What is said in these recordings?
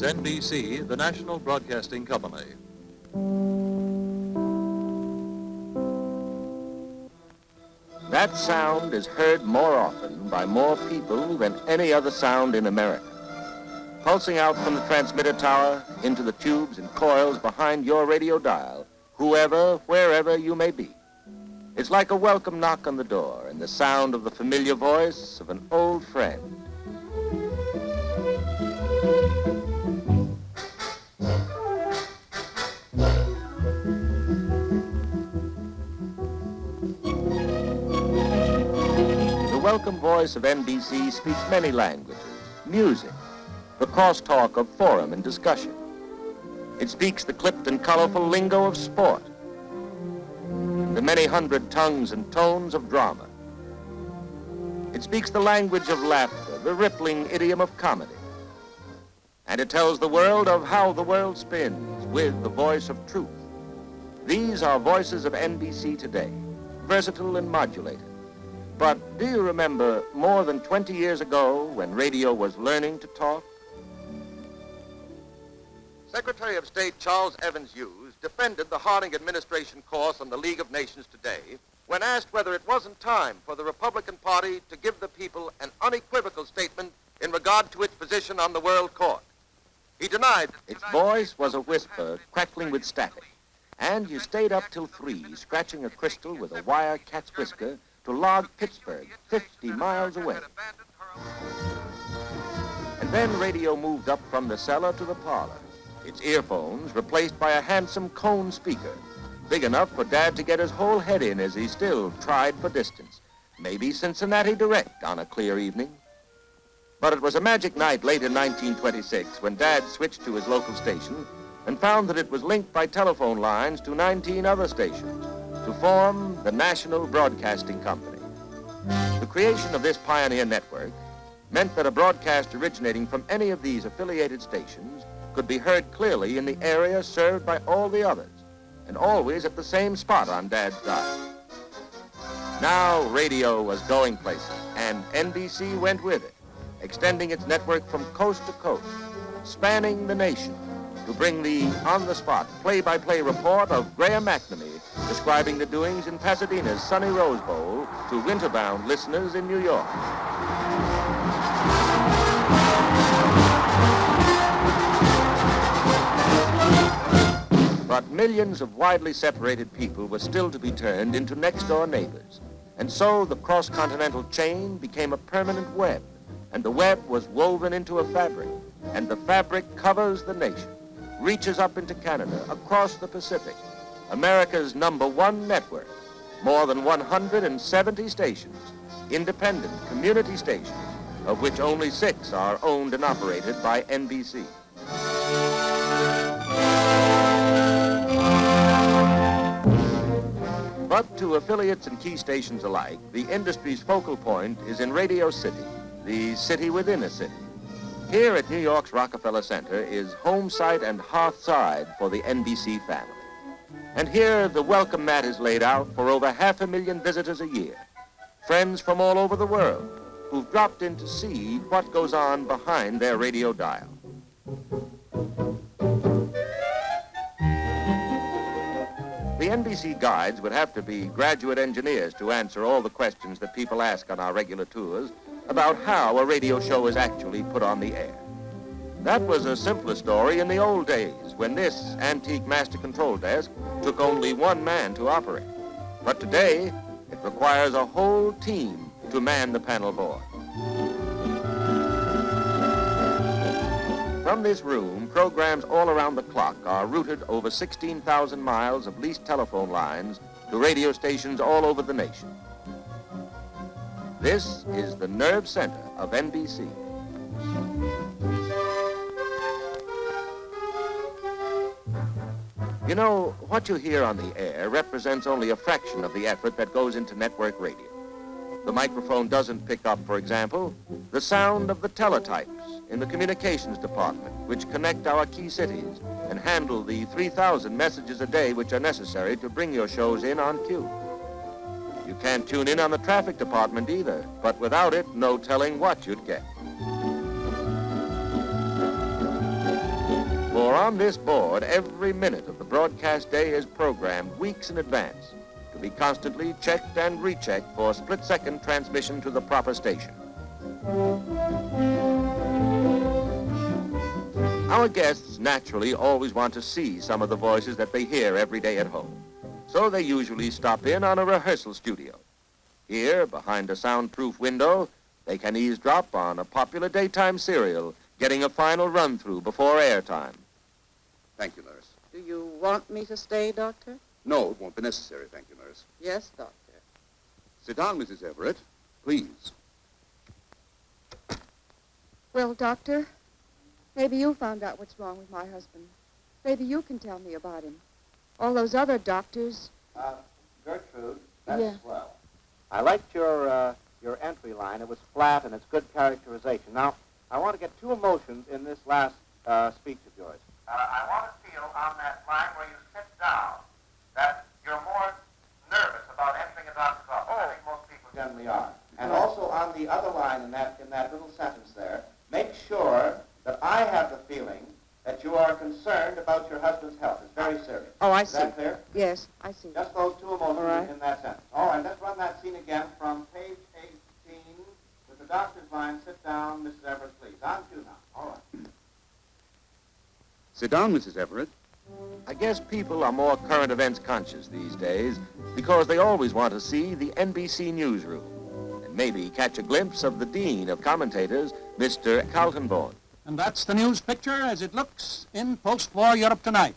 NBC, the national broadcasting company. That sound is heard more often by more people than any other sound in America. Pulsing out from the transmitter tower into the tubes and coils behind your radio dial, whoever, wherever you may be. It's like a welcome knock on the door and the sound of the familiar voice of an old friend. The welcome voice of NBC speaks many languages, music, the crosstalk of forum and discussion. It speaks the clipped and colorful lingo of sport, the many hundred tongues and tones of drama. It speaks the language of laughter, the rippling idiom of comedy. And it tells the world of how the world spins with the voice of truth. These are voices of NBC today, versatile and modulated. But do you remember more than 20 years ago when radio was learning to talk? Secretary of State Charles Evans Hughes defended the Harding administration course on the League of Nations today when asked whether it wasn't time for the Republican Party to give the people an unequivocal statement in regard to its position on the World Court. He denied that its voice was a whisper crackling with static, and you stayed up till 3 scratching a crystal with a wire cat's whisker to log Pittsburgh 50 miles away. And then radio moved up from the cellar to the parlor, its earphones replaced by a handsome cone speaker, big enough for Dad to get his whole head in as he still tried for distance, maybe Cincinnati direct on a clear evening. But it was a magic night late in 1926 when Dad switched to his local station and found that it was linked by telephone lines to 19 other stations to form the National Broadcasting Company. The creation of this pioneer network meant that a broadcast originating from any of these affiliated stations could be heard clearly in the area served by all the others, and always at the same spot on Dad's dial. Now radio was going places, and NBC went with it, extending its network from coast to coast, spanning the nation, to bring the on-the-spot, play-by-play report of Graham McNamee describing the doings in Pasadena's sunny Rose Bowl to winter-bound listeners in New York. But millions of widely separated people were still to be turned into next-door neighbors. And so the cross-continental chain became a permanent web, and the web was woven into a fabric, and the fabric covers the nation, reaches up into Canada, across the Pacific, America's #1 network, more than 170 stations, independent community stations, of which only 6 are owned and operated by NBC. But to affiliates and key stations alike, the industry's focal point is in Radio City, the city within a city. Here at New York's Rockefeller Center is home site and hearth side for the NBC family. And here the welcome mat is laid out for over 500,000 visitors a year, friends from all over the world who've dropped in to see what goes on behind their radio dial. The NBC guides would have to be graduate engineers to answer all the questions that people ask on our regular tours about how a radio show is actually put on the air. That was a simpler story in the old days when this antique master control desk took only one man to operate. But today, it requires a whole team to man the panel board. From this room, programs all around the clock are routed over 16,000 miles of leased telephone lines to radio stations all over the nation. This is the nerve center of NBC. You know, what you hear on the air represents only a fraction of the effort that goes into network radio. The microphone doesn't pick up, for example, the sound of the teletypes in the communications department, which connect our key cities and handle the 3,000 messages a day which are necessary to bring your shows in on cue. You can't tune in on the traffic department either, but without it, no telling what you'd get. For on this board, every minute of the broadcast day is programmed weeks in advance to be constantly checked and rechecked for split-second transmission to the proper station. Our guests naturally always want to see some of the voices that they hear every day at home. So they usually stop in on a rehearsal studio. Here, behind a soundproof window, they can eavesdrop on a popular daytime serial, getting a final run-through before airtime. Thank you, nurse. Do you want me to stay, Doctor? No, it won't be necessary, thank you, nurse. Yes, Doctor. Sit down, Mrs. Everett, please. Well, Doctor, maybe you found out what's wrong with my husband. Maybe you can tell me about him. All those other doctors... Gertrude, that's Yeah. swell. I liked your entry line. It was flat and it's good characterization. Now, I want to get two emotions in this last speech of yours. I want to feel on that line where you sit down that you're more nervous about entering a doctor's office. I think most people generally are. And also on the other line in that little sentence there, make sure that I have the feeling that you are concerned about your husband's health. It's very serious. Oh, I Is see. that clear? Yes, I see. Just those two emotions All right. in that sentence. All right, let's run that scene again from page 18 with the doctor's line. Sit down, Mrs. Everett, please. On cue now. All right. Sit down, Mrs. Everett. I guess people are more current events conscious these days because they always want to see the NBC newsroom and maybe catch a glimpse of the dean of commentators, Mr. Kaltenborn. And that's the news picture as it looks in post-war Europe tonight.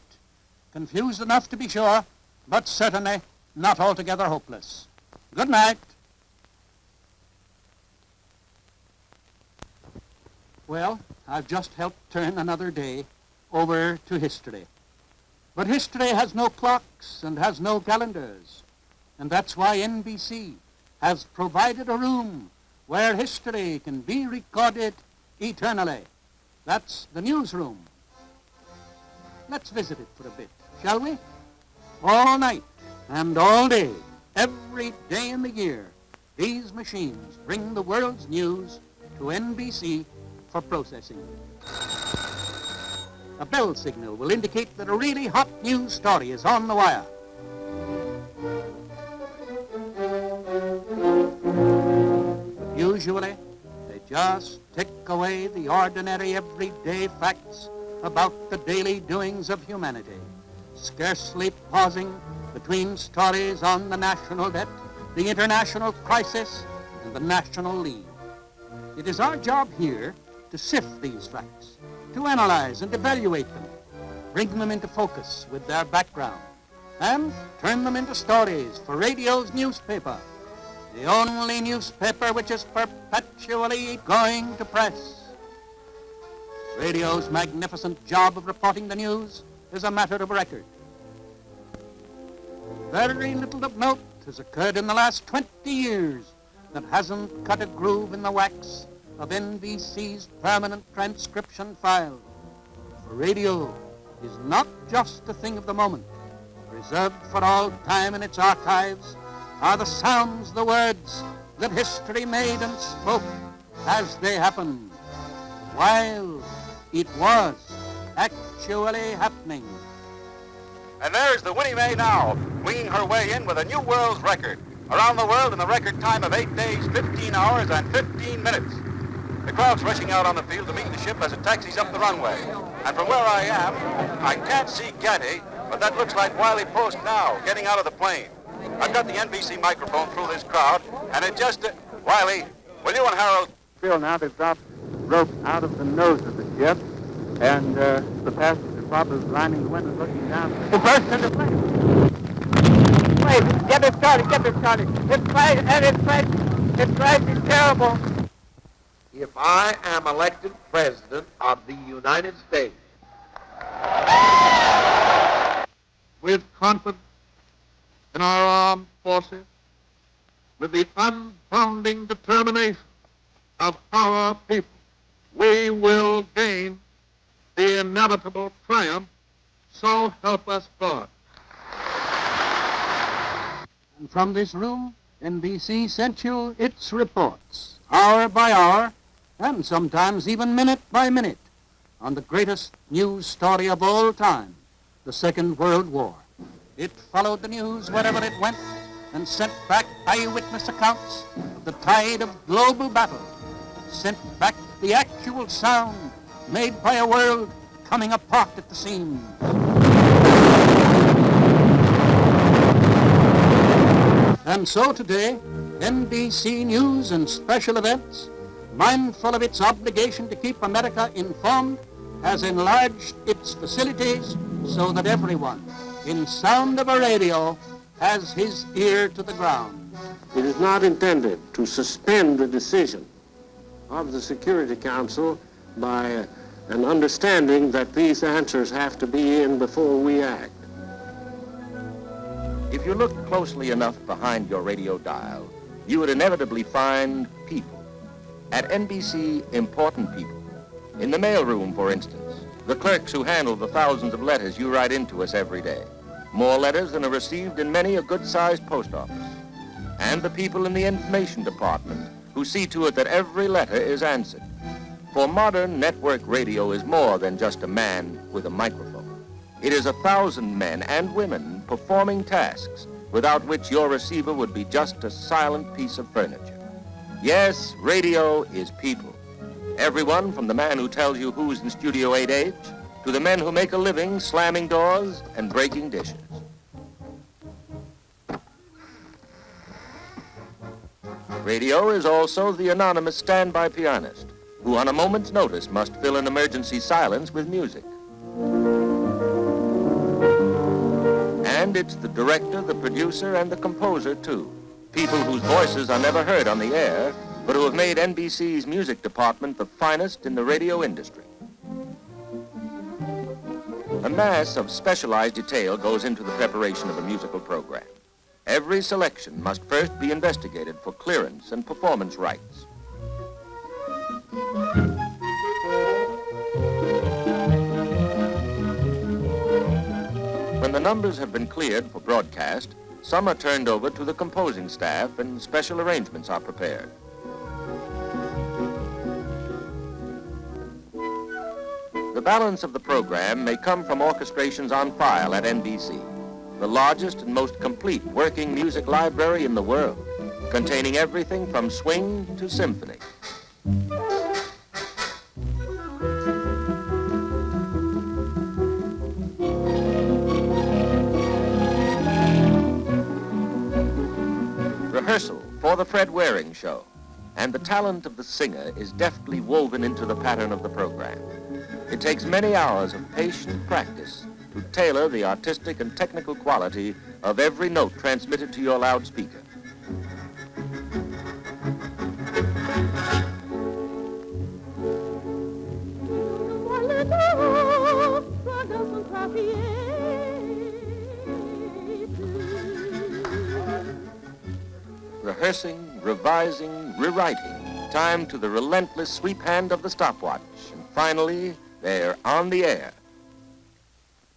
Confused enough to be sure, but certainly not altogether hopeless. Good night. Well, I've just helped turn another day over to history. But history has no clocks and has no calendars. And that's why NBC has provided a room where history can be recorded eternally. That's the newsroom. Let's visit it for a bit, shall we? All night and all day, every day in the year, these machines bring the world's news to NBC for processing. A bell signal will indicate that a really hot news story is on the wire. But usually, they just tick away the ordinary everyday facts about the daily doings of humanity, scarcely pausing between stories on the national debt, the international crisis, and the National League. It is our job here to sift these facts, to analyze and evaluate them, bring them into focus with their background, and turn them into stories for radio's newspaper, the only newspaper which is perpetually going to press. Radio's magnificent job of reporting the news is a matter of record. Very little of note has occurred in the last 20 years that hasn't cut a groove in the wax of NBC's permanent transcription file. For radio is not just a thing of the moment. Reserved for all time in its archives are the sounds, the words that history made and spoke as they happened, while it was actually happening. And there's the Winnie Mae now, winging her way in with a new world's record. Around the world in the record time of 8 days, 15 hours, and 15 minutes. The crowd's rushing out on the field to meet the ship as it taxis up the runway. And from where I am, I can't see Gaddy, but that looks like Wiley Post now, getting out of the plane. I've got the NBC microphone through this crowd, and it just... Wiley, will you and Harold... Feel now they've dropped rope out of the nose of the ship, and the passenger prop is lining the windows looking down. It burst into flame. Wait, get it started. It's crashing terrible. If I am elected President of the United States, with confidence in our armed forces, with the unbounding determination of our people, we will gain the inevitable triumph, so help us God. And from this room, NBC sent you its reports, hour by hour, and sometimes even minute by minute, on the greatest news story of all time, the Second World War. It followed the news wherever it went and sent back eyewitness accounts of the tide of global battle, sent back the actual sound made by a world coming apart at the seams. And so today, NBC News and Special Events, mindful of its obligation to keep America informed, has enlarged its facilities so that everyone, in sound of a radio, has his ear to the ground. It is not intended to suspend the decision of the Security Council by an understanding that these answers have to be in before we act. If you look closely enough behind your radio dial, you would inevitably find people. At NBC, important people. In the mailroom, for instance, the clerks who handle the thousands of letters you write into us every day. More letters than are received in many a good-sized post office. And the people in the information department who see to it that every letter is answered. For modern network radio is more than just a man with a microphone. It is 1,000 men and women performing tasks without which your receiver would be just a silent piece of furniture. Yes, radio is people. Everyone from the man who tells you who's in Studio 8H to the men who make a living slamming doors and breaking dishes. Radio is also the anonymous standby pianist who on a moment's notice must fill an emergency silence with music. And it's the director, the producer, and the composer, too. People whose voices are never heard on the air, but who have made NBC's music department the finest in the radio industry. A mass of specialized detail goes into the preparation of a musical program. Every selection must first be investigated for clearance and performance rights. When the numbers have been cleared for broadcast, some are turned over to the composing staff and special arrangements are prepared. The balance of the program may come from orchestrations on file at NBC, the largest and most complete working music library in the world, containing everything from swing to symphony. Rehearsal for the Fred Waring show, and the talent of the singer is deftly woven into the pattern of the program. It takes many hours of patient practice to tailor the artistic and technical quality of every note transmitted to your loudspeaker. Rehearsing, revising, rewriting, time to the relentless sweep hand of the stopwatch, and finally, they're on the air.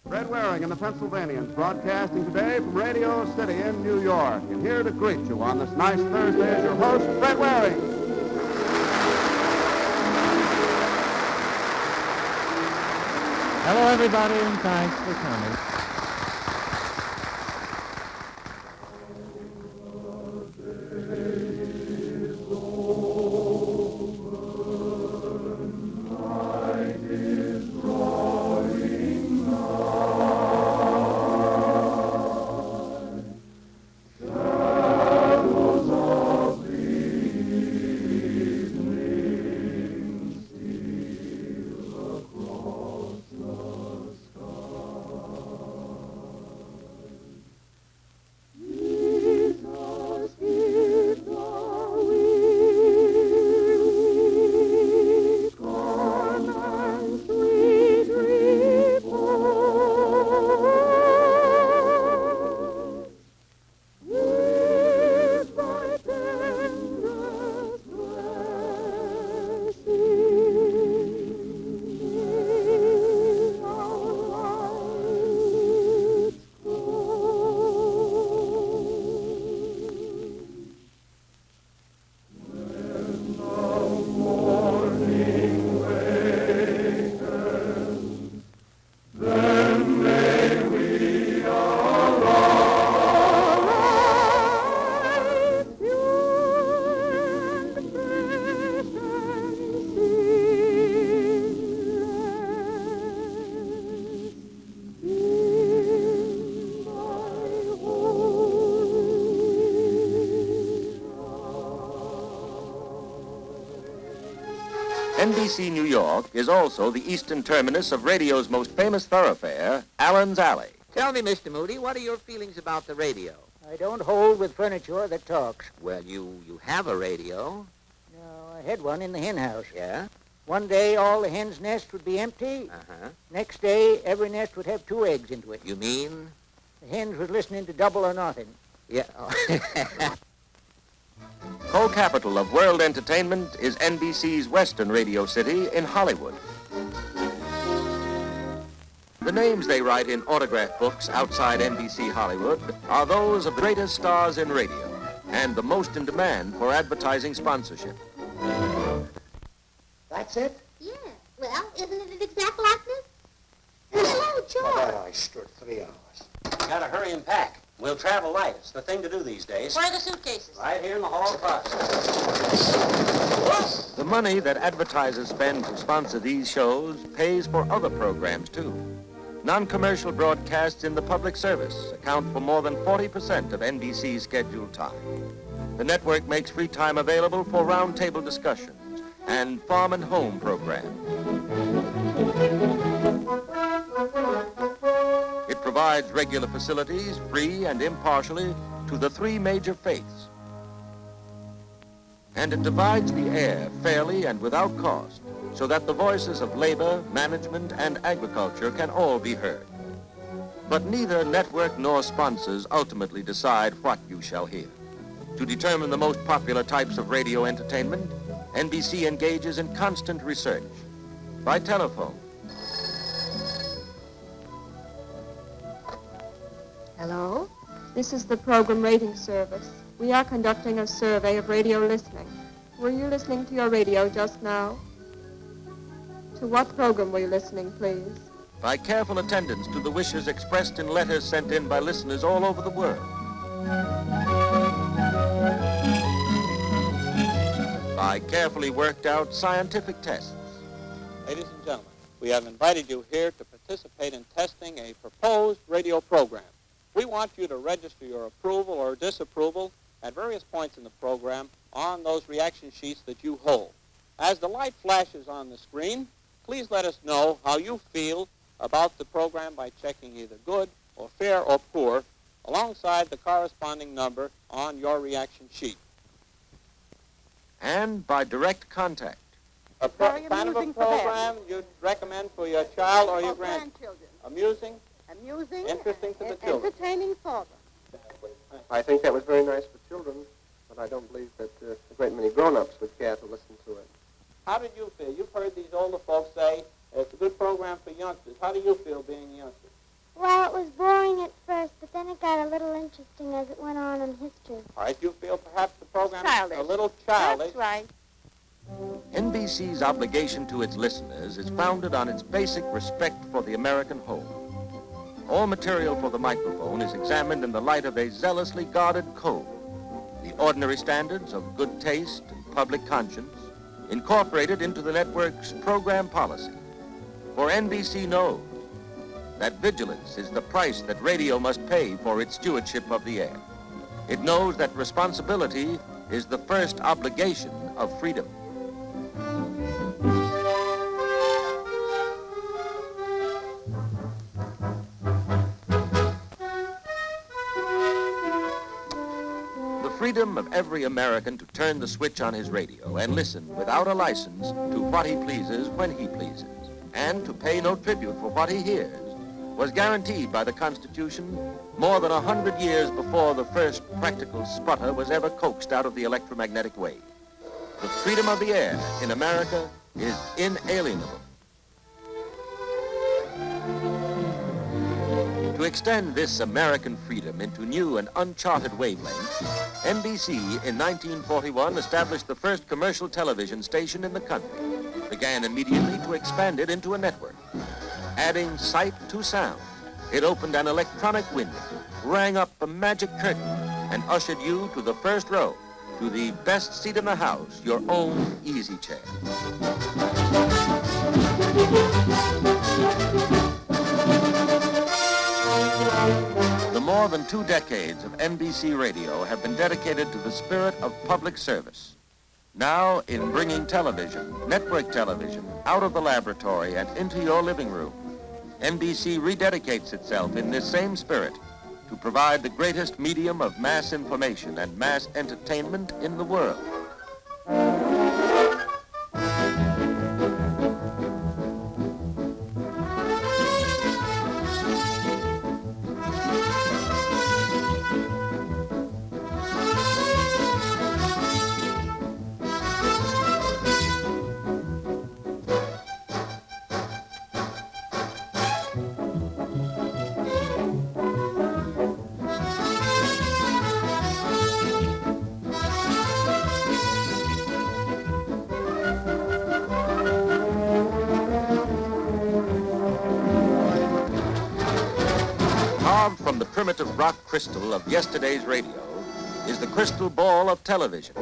Fred Waring and the Pennsylvanians broadcasting today from Radio City in New York. And here to greet you on this nice Thursday is your host, Fred Waring. Hello, everybody, and thanks for coming. NBC New York is also the eastern terminus of radio's most famous thoroughfare, Allen's Alley. Tell me, Mr. Moody, what are your feelings about the radio? I don't hold with furniture that talks. Well, you have a radio. No, I had one in the hen house. Yeah? One day, all the hen's nests would be empty. Uh-huh. Next day, every nest would have 2 eggs into it. You mean? The hens was listening to Double or Nothing. Yeah. Co-capital of world entertainment is NBC's western radio city in Hollywood. The names they write in autograph books outside NBC Hollywood are those of the greatest stars in radio and the most in demand for advertising sponsorship. That's it? Yeah. Well, isn't it an exact likeness? Hello, George. I stood 3 hours. Gotta hurry and pack. We'll travel light. It's the thing to do these days. Where are the suitcases? Right here in the hall across. The money that advertisers spend to sponsor these shows pays for other programs, too. Non-commercial broadcasts in the public service account for more than 40% of NBC's scheduled time. The network makes free time available for roundtable discussions and farm and home programs. It provides regular facilities, free and impartially, to the 3 major faiths. And it divides the air fairly and without cost, so that the voices of labor, management, and agriculture can all be heard. But neither network nor sponsors ultimately decide what you shall hear. To determine the most popular types of radio entertainment, NBC engages in constant research. By telephone. Hello? This is the program rating service. We are conducting a survey of radio listening. Were you listening to your radio just now? To what program were you listening, please? By careful attendance to the wishes expressed in letters sent in by listeners all over the world. By carefully worked out scientific tests. Ladies and gentlemen, we have invited you here to participate in testing a proposed radio program. We want you to register your approval or disapproval at various points in the program on those reaction sheets that you hold. As the light flashes on the screen, please let us know how you feel about the program by checking either good or fair or poor alongside the corresponding number on your reaction sheet. And by direct contact. A kind of a program you'd recommend for your child or your grandchildren. Amusing? Amusing. Interesting to the children. Entertaining for them. I think that was very nice for children, but I don't believe that a great many grown-ups would care to listen to it. How did you feel? You've heard these older folks say it's a good program for youngsters. How do you feel being a youngster? Well, it was boring at first, but then it got a little interesting as it went on in history. All right, you feel perhaps the program Childish. a little childish. That's right. NBC's obligation to its listeners is founded on its basic respect for the American home. All material for the microphone is examined in the light of a zealously guarded code. The ordinary standards of good taste and public conscience incorporated into the network's program policy. For NBC knows that vigilance is the price that radio must pay for its stewardship of the air. It knows that responsibility is the first obligation of freedom. The freedom of every American to turn the switch on his radio and listen without a license to what he pleases when he pleases, and to pay no tribute for what he hears, was guaranteed by the Constitution more than 100 years before the first practical sputter was ever coaxed out of the electromagnetic wave. The freedom of the air in America is inalienable. To extend this American freedom into new and uncharted wavelengths, NBC in 1941 established the first commercial television station in the country, began immediately to expand it into a network. Adding sight to sound, it opened an electronic window, rang up a magic curtain, and ushered you to the first row, to the best seat in the house, your own easy chair. The more than 2 decades of NBC radio have been dedicated to the spirit of public service. Now, in bringing television, network television, out of the laboratory and into your living room, NBC rededicates itself in this same spirit to provide the greatest medium of mass information and mass entertainment in the world. Carved from the primitive rock crystal of yesterday's radio is the crystal ball of television,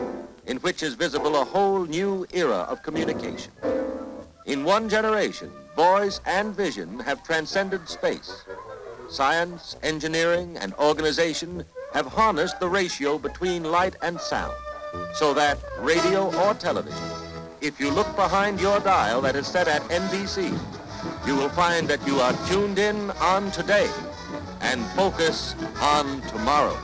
in which is visible a whole new era of communication. In one generation, voice and vision have transcended space. Science, engineering, and organization have harnessed the ratio between light and sound, so that radio or television, if you look behind your dial that is set at NBC, you will find that you are tuned in on today and focus on tomorrow.